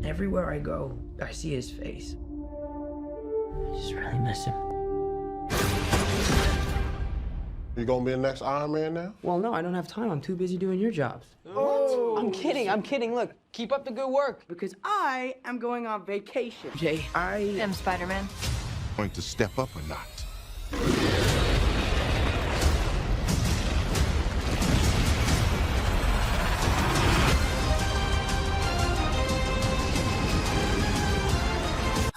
Everywhere I go, I see his face. I just really miss him. You gonna be the next Iron Man now? Well, no, I don't have time. I'm too busy doing your jobs. I'm kidding. Look, keep up the good work. Because I am going on vacation. Jay, I I'm Spider-Man. Going to step up or not?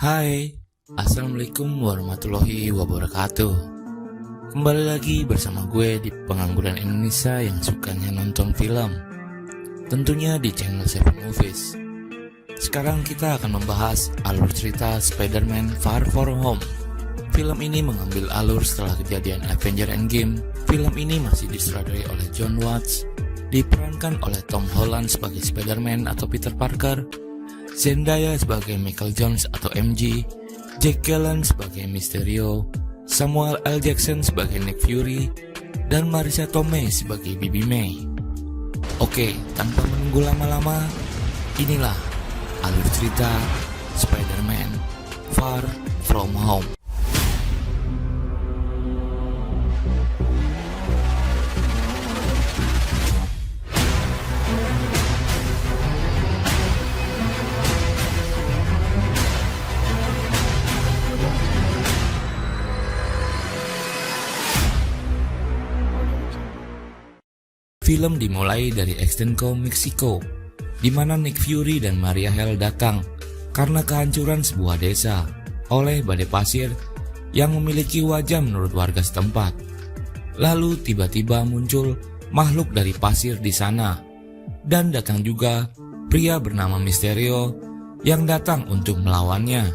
Hai, Assalamualaikum warahmatullahi wabarakatuh. Kembali lagi bersama gue di Pengangguran Indonesia yang sukanya nonton film, tentunya di channel Seven Movies. Sekarang kita akan membahas alur cerita Spider-Man Far From Home. Film ini mengambil alur setelah kejadian Avengers Endgame. Film ini masih disutradarai oleh Jon Watts, diperankan oleh Tom Holland sebagai Spider-Man atau Peter Parker, Zendaya sebagai Michael Jones atau MJ, Jack Gyllenhaal sebagai Mysterio, Samuel L. Jackson sebagai Nick Fury, dan Marisa Tomei sebagai Bibi May. Oke, tanpa menunggu lama-lama, inilah alur cerita Spider-Man Far From Home. Film dimulai dari Extenco, Meksiko, di mana Nick Fury dan Maria Hill datang karena kehancuran sebuah desa oleh badai pasir yang memiliki wajah menurut warga setempat. Lalu tiba-tiba muncul makhluk dari pasir di sana, dan datang juga pria bernama Mysterio yang datang untuk melawannya.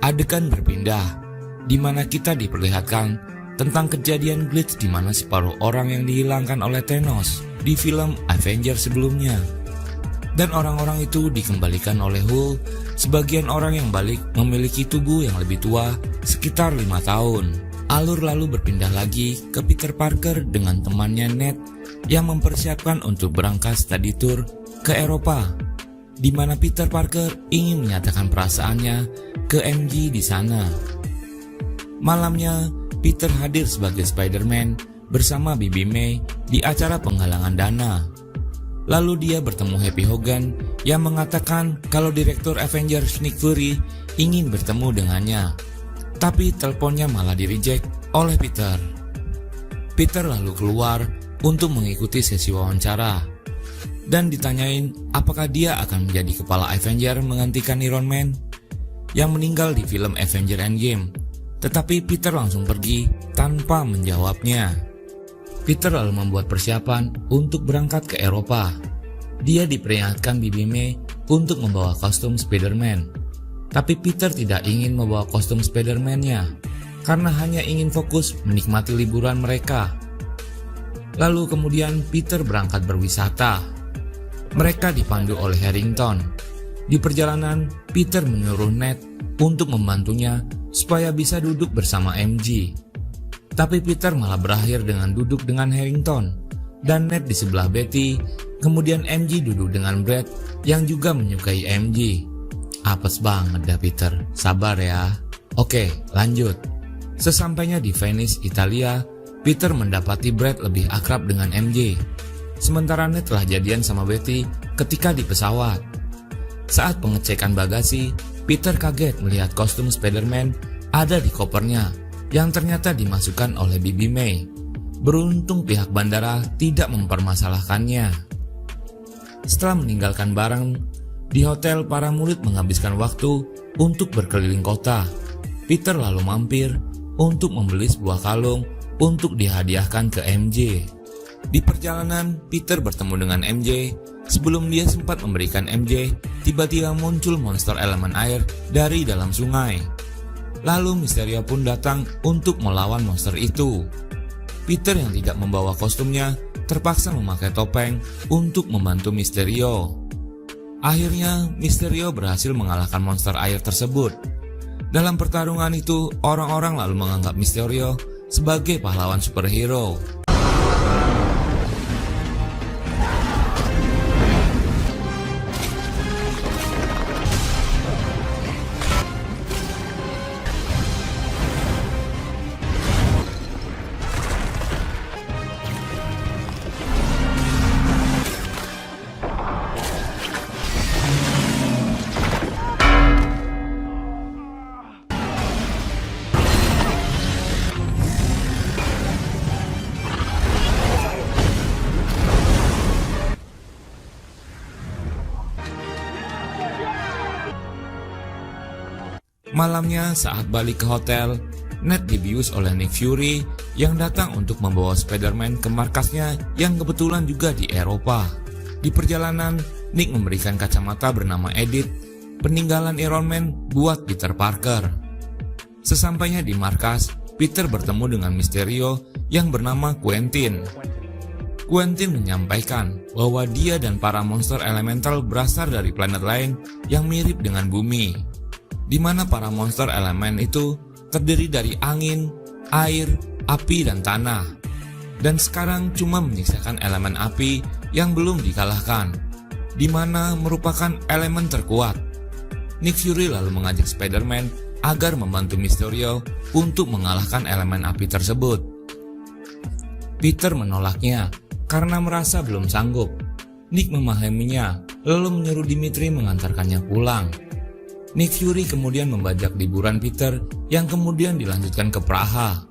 Adegan berpindah, di mana kita diperlihatkan tentang kejadian glitch di mana separuh orang yang dihilangkan oleh Thanos di film Avengers sebelumnya. Dan orang-orang itu dikembalikan oleh Hulk. Sebagian orang yang balik memiliki tubuh yang lebih tua, sekitar 5 tahun. Alur lalu berpindah lagi ke Peter Parker dengan temannya Ned yang mempersiapkan untuk berangkat study tour ke Eropa, di mana Peter Parker ingin menyatakan perasaannya ke MJ di sana. Malamnya, Peter hadir sebagai Spider-Man bersama Bibi May di acara penggalangan dana. Lalu dia bertemu Happy Hogan yang mengatakan kalau Direktur Avengers Nick Fury ingin bertemu dengannya. Tapi teleponnya malah di-reject oleh Peter. Peter lalu keluar untuk mengikuti sesi wawancara dan ditanyain apakah dia akan menjadi kepala Avengers menggantikan Iron Man yang meninggal di film Avengers Endgame. Tetapi Peter langsung pergi tanpa menjawabnya. Peter lalu membuat persiapan untuk berangkat ke Eropa. Dia diperingatkan Bibi May untuk membawa kostum Spider-Man. Tapi Peter tidak ingin membawa kostum Spider-Man-nya karena hanya ingin fokus menikmati liburan mereka. Lalu kemudian Peter berangkat berwisata. Mereka dipandu oleh Harrington. Di perjalanan, Peter menyuruh Ned untuk membantunya supaya bisa duduk bersama MJ. Tapi Peter malah berakhir dengan duduk dengan Harrington dan Ned di sebelah Betty. Kemudian MJ duduk dengan Brad yang juga menyukai MJ. Apes banget dah Peter, sabar ya. Oke, lanjut. Sesampainya di Venice, Italia, Peter mendapati Brad lebih akrab dengan MJ. Sementara Ned telah jadian sama Betty ketika di pesawat. Saat pengecekan bagasi, Peter kaget melihat kostum Spider-Man ada di kopernya yang ternyata dimasukkan oleh Bibi May. Beruntung pihak bandara tidak mempermasalahkannya. Setelah meninggalkan barang, di hotel para murid menghabiskan waktu untuk berkeliling kota. Peter lalu mampir untuk membeli sebuah kalung untuk dihadiahkan ke MJ. Di perjalanan, Peter bertemu dengan MJ. Sebelum dia sempat memberikan MJ, tiba-tiba muncul monster elemen air dari dalam sungai. Lalu Mysterio pun datang untuk melawan monster itu. Peter yang tidak membawa kostumnya terpaksa memakai topeng untuk membantu Mysterio. Akhirnya Mysterio berhasil mengalahkan monster air tersebut. Dalam pertarungan itu, orang-orang lalu menganggap Mysterio sebagai pahlawan superhero. Malamnya saat balik ke hotel, Ned dibius oleh Nick Fury yang datang untuk membawa Spider-Man ke markasnya yang kebetulan juga di Eropa. Di perjalanan, Nick memberikan kacamata bernama Edith, peninggalan Iron Man buat Peter Parker. Sesampainya di markas, Peter bertemu dengan Mysterio yang bernama Quentin. Quentin menyampaikan bahwa dia dan para monster elemental berasal dari planet lain yang mirip dengan bumi, di mana para monster elemen itu terdiri dari angin, air, api, dan tanah. Dan sekarang cuma menyisakan elemen api yang belum dikalahkan, di mana merupakan elemen terkuat. Nick Fury lalu mengajak Spider-Man agar membantu Mysterio untuk mengalahkan elemen api tersebut. Peter menolaknya karena merasa belum sanggup. Nick memahaminya, lalu menyuruh Dimitri mengantarkannya pulang. Nick Fury kemudian membajak liburan Peter yang kemudian dilanjutkan ke Praha.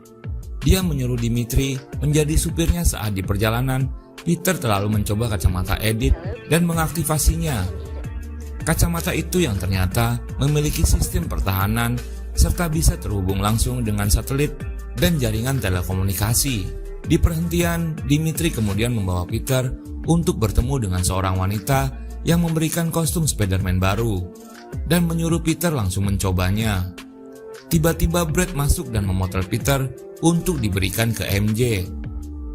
Dia menyuruh Dimitri menjadi supirnya saat di perjalanan. Peter terlalu mencoba kacamata Edith dan mengaktifasinya. Kacamata itu yang ternyata memiliki sistem pertahanan serta bisa terhubung langsung dengan satelit dan jaringan telekomunikasi. Di perhentian, Dimitri kemudian membawa Peter untuk bertemu dengan seorang wanita yang memberikan kostum Spider-Man baru dan menyuruh Peter langsung mencobanya. Tiba-tiba Brad masuk dan memotret Peter untuk diberikan ke MJ.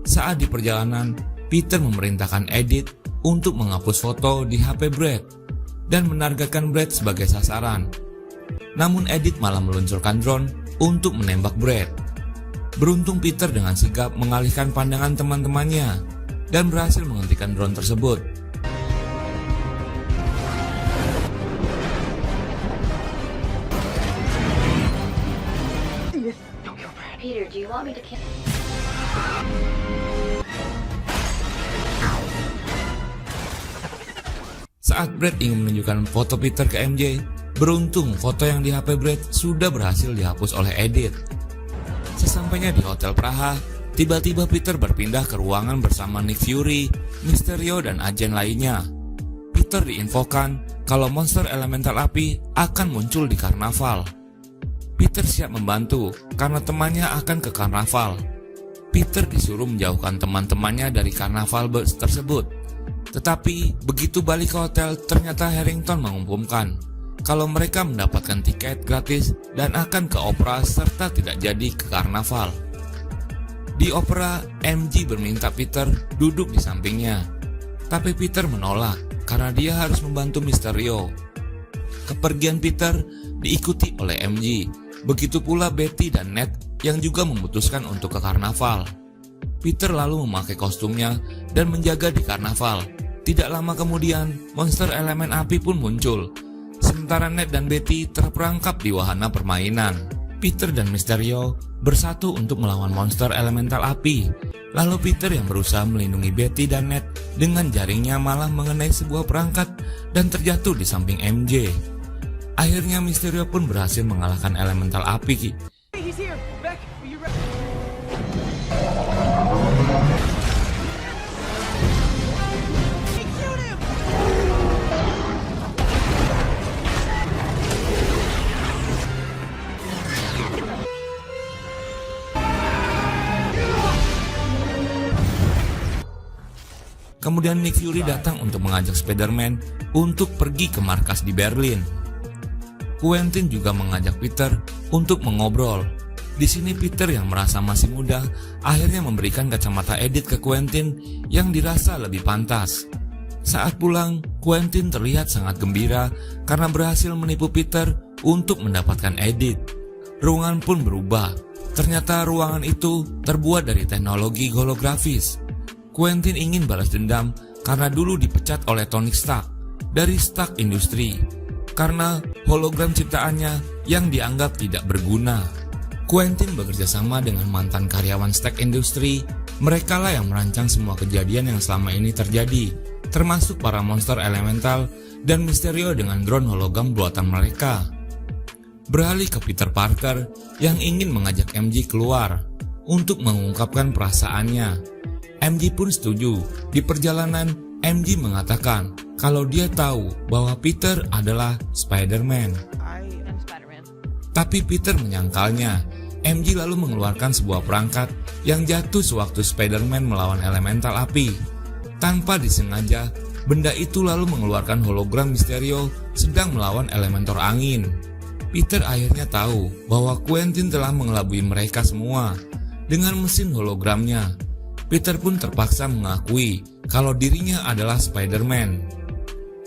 Saat di perjalanan, Peter memerintahkan Edith untuk menghapus foto di HP Brad dan menargetkan Brad sebagai sasaran. Namun Edith malah meluncurkan drone untuk menembak Brad. Beruntung Peter dengan sigap mengalihkan pandangan teman-temannya dan berhasil menghentikan drone tersebut. Peter, do you want me to kill? Saat Brad ingin menunjukkan foto Peter ke MJ, beruntung foto yang di HP Brad sudah berhasil dihapus oleh Edith. Sesampainya di Hotel Praha, tiba-tiba Peter berpindah ke ruangan bersama Nick Fury, Mysterio, dan agen lainnya. Peter diinfokan kalau monster elemental api akan muncul di karnaval. Peter siap membantu karena temannya akan ke karnaval. Peter disuruh menjauhkan teman-temannya dari karnaval bus tersebut. Tetapi begitu balik ke hotel, ternyata Harrington mengumumkan kalau mereka mendapatkan tiket gratis dan akan ke opera serta tidak jadi ke karnaval. Di opera, MJ berminta Peter duduk di sampingnya. Tapi Peter menolak karena dia harus membantu Mysterio. Kepergian Peter diikuti oleh MJ. Begitu pula Betty dan Ned yang juga memutuskan untuk ke karnaval. Peter lalu memakai kostumnya dan menjaga di karnaval. Tidak lama kemudian, monster elemen api pun muncul. Sementara Ned dan Betty terperangkap di wahana permainan. Peter dan Mysterio bersatu untuk melawan monster elemental api. Lalu Peter yang berusaha melindungi Betty dan Ned dengan jaringnya malah mengenai sebuah perangkat dan terjatuh di samping MJ. Akhirnya Mysterio pun berhasil mengalahkan elemental api. He's here. Beck, are you ready? Hey, shoot him! Kemudian Nick Fury datang untuk mengajak Spider-Man untuk pergi ke markas di Berlin. Quentin juga mengajak Peter untuk mengobrol. Di sini Peter yang merasa masih muda akhirnya memberikan kacamata Edith ke Quentin yang dirasa lebih pantas. Saat pulang, Quentin terlihat sangat gembira karena berhasil menipu Peter untuk mendapatkan Edith. Ruangan pun berubah. Ternyata ruangan itu terbuat dari teknologi holografis. Quentin ingin balas dendam karena dulu dipecat oleh Tony Stark dari Stark Industries karena hologram ciptaannya yang dianggap tidak berguna. Quentin bekerja sama dengan mantan karyawan Stark Industries. Mereka lah yang merancang semua kejadian yang selama ini terjadi, termasuk para monster elemental dan Mysterio dengan drone hologram buatan mereka. Beralih ke Peter Parker yang ingin mengajak MJ keluar untuk mengungkapkan perasaannya. MJ pun setuju. Di perjalanan, MJ mengatakan kalau dia tahu bahwa Peter adalah Spider-Man. I am Spider-Man. Tapi Peter menyangkalnya. MJ lalu mengeluarkan sebuah perangkat yang jatuh sewaktu Spider-Man melawan elemental api. Tanpa disengaja, benda itu lalu mengeluarkan hologram Mysterio sedang melawan elementor angin. Peter akhirnya tahu bahwa Quentin telah mengelabui mereka semua dengan mesin hologramnya. Peter pun terpaksa mengakui kalau dirinya adalah Spider-Man.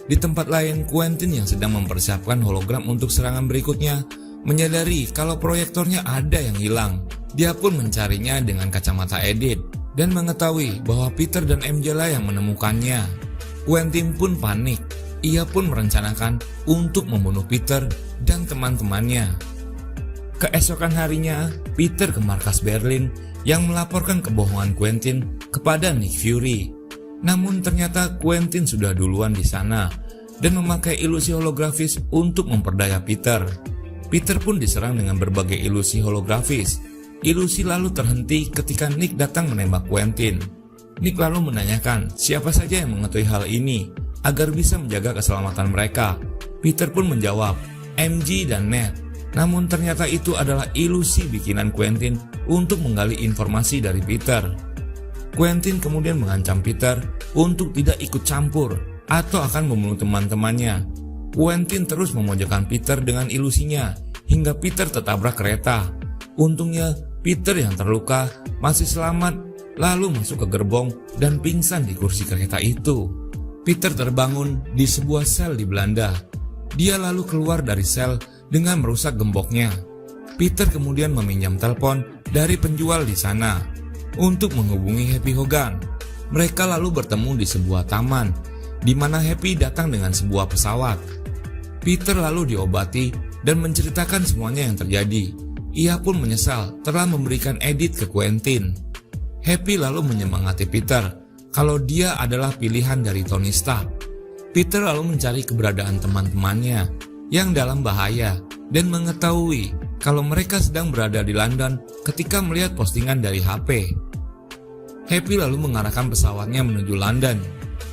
Di tempat lain, Quentin yang sedang mempersiapkan hologram untuk serangan berikutnya menyadari kalau proyektornya ada yang hilang. Dia pun mencarinya dengan kacamata edit dan mengetahui bahwa Peter dan MJ lah yang menemukannya. Quentin pun panik. Ia pun merencanakan untuk membunuh Peter dan teman-temannya. Keesokan harinya, Peter ke markas Berlin yang melaporkan kebohongan Quentin kepada Nick Fury. Namun ternyata Quentin sudah duluan di sana dan memakai ilusi holografis untuk memperdaya Peter. Peter pun diserang dengan berbagai ilusi holografis. Ilusi lalu terhenti ketika Nick datang menembak Quentin. Nick lalu menanyakan siapa saja yang mengetahui hal ini agar bisa menjaga keselamatan mereka. Peter pun menjawab, MJ dan Ned. Namun ternyata itu adalah ilusi bikinan Quentin untuk menggali informasi dari Peter. Quentin kemudian mengancam Peter untuk tidak ikut campur atau akan membunuh teman-temannya. Quentin terus memojokkan Peter dengan ilusinya hingga Peter tertabrak kereta. Untungnya Peter yang terluka masih selamat lalu masuk ke gerbong dan pingsan di kursi kereta itu. Peter terbangun di sebuah sel di Belanda. Dia lalu keluar dari sel dengan merusak gemboknya. Peter kemudian meminjam telepon dari penjual di sana untuk menghubungi Happy Hogan. Mereka lalu bertemu di sebuah taman di mana Happy datang dengan sebuah pesawat. Peter lalu diobati dan menceritakan semuanya yang terjadi. Ia pun menyesal telah memberikan edit ke Quentin. Happy lalu menyemangati Peter kalau dia adalah pilihan dari Tony Stark. Peter lalu mencari keberadaan teman-temannya yang dalam bahaya dan mengetahui kalau mereka sedang berada di London ketika melihat postingan dari HP. Happy lalu mengarahkan pesawatnya menuju London.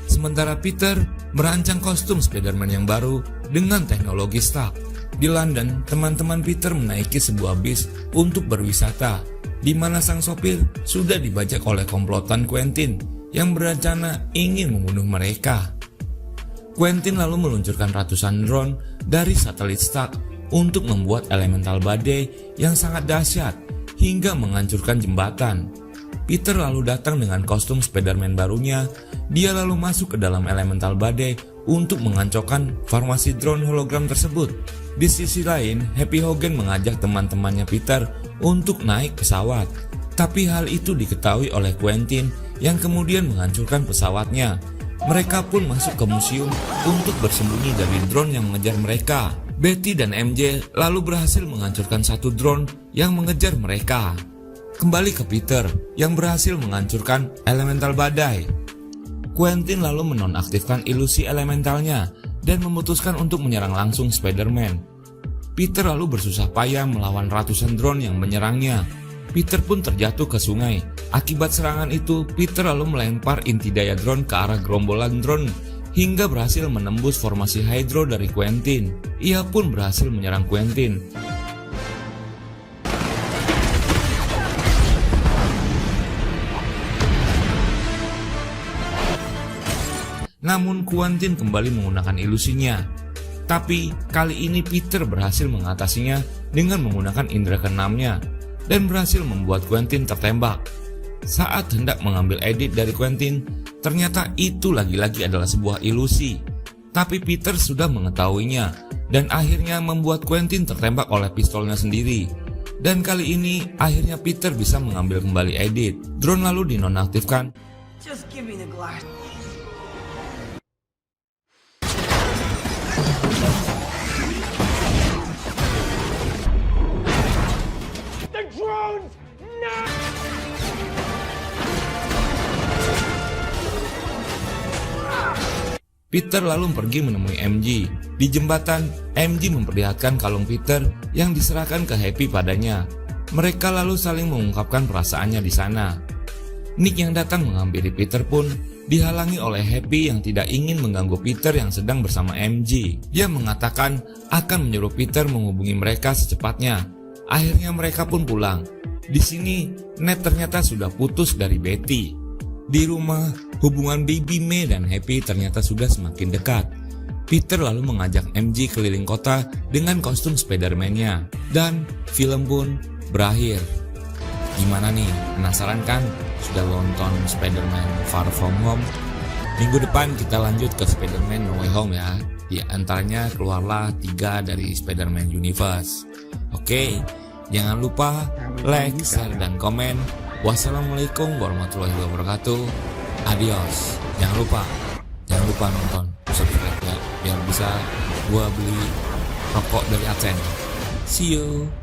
Sementara Peter merancang kostum Spider-Man yang baru dengan teknologi Stark. Di London, teman-teman Peter menaiki sebuah bis untuk berwisata, di mana sang sopir sudah dibajak oleh komplotan Quentin yang berencana ingin membunuh mereka. Quentin lalu meluncurkan ratusan drone dari satelit Stark untuk membuat elemental badai yang sangat dahsyat hingga menghancurkan jembatan. Peter lalu datang dengan kostum Spider-Man barunya. Dia lalu masuk ke dalam elemental badai untuk menghancurkan formasi drone hologram tersebut. Di sisi lain, Happy Hogan mengajak teman-temannya Peter untuk naik pesawat. Tapi hal itu diketahui oleh Quentin yang kemudian menghancurkan pesawatnya. Mereka pun masuk ke museum untuk bersembunyi dari drone yang mengejar mereka. Betty dan MJ lalu berhasil menghancurkan satu drone yang mengejar mereka. Kembali ke Peter yang berhasil menghancurkan elemental badai. Quentin lalu menonaktifkan ilusi elementalnya dan memutuskan untuk menyerang langsung Spider-Man. Peter lalu bersusah payah melawan ratusan drone yang menyerangnya. Peter pun terjatuh ke sungai. Akibat serangan itu, Peter lalu melempar inti daya drone ke arah gerombolan drone hingga berhasil menembus formasi Hydro dari Quentin. Ia pun berhasil menyerang Quentin. Namun Quentin kembali menggunakan ilusinya. Tapi kali ini Peter berhasil mengatasinya dengan menggunakan indera keenamnya dan berhasil membuat Quentin tertembak. Saat hendak mengambil edit dari Quentin, ternyata itu lagi-lagi adalah sebuah ilusi. Tapi Peter sudah mengetahuinya dan akhirnya membuat Quentin tertembak oleh pistolnya sendiri. Dan kali ini akhirnya Peter bisa mengambil kembali edit. Drone lalu dinonaktifkan. Just give me the glass. Peter lalu pergi menemui MJ. Di jembatan, MJ memperlihatkan kalung Peter yang diserahkan ke Happy padanya. Mereka lalu saling mengungkapkan perasaannya di sana. Nick yang datang menghampiri Peter pun dihalangi oleh Happy yang tidak ingin mengganggu Peter yang sedang bersama MJ. Dia mengatakan akan menyuruh Peter menghubungi mereka secepatnya. Akhirnya mereka pun pulang. Di sini, Ned ternyata sudah putus dari Betty. Di rumah, hubungan Baby May dan Happy ternyata sudah semakin dekat. Peter lalu mengajak MJ keliling kota dengan kostum Spider-Man-nya. Dan film pun berakhir. Gimana nih? Penasaran kan? Sudah nonton Spider-Man Far From Home? Minggu depan kita lanjut ke Spider-Man No Way Home ya. Di antaranya keluarlah 3 dari Spider-Man Universe. Oke, jangan lupa like, share, dan komen. Wassalamualaikum warahmatullahi wabarakatuh. Adios. Jangan lupa nonton, subscribe ya, biar bisa gua beli rokok dari Adsense. See you.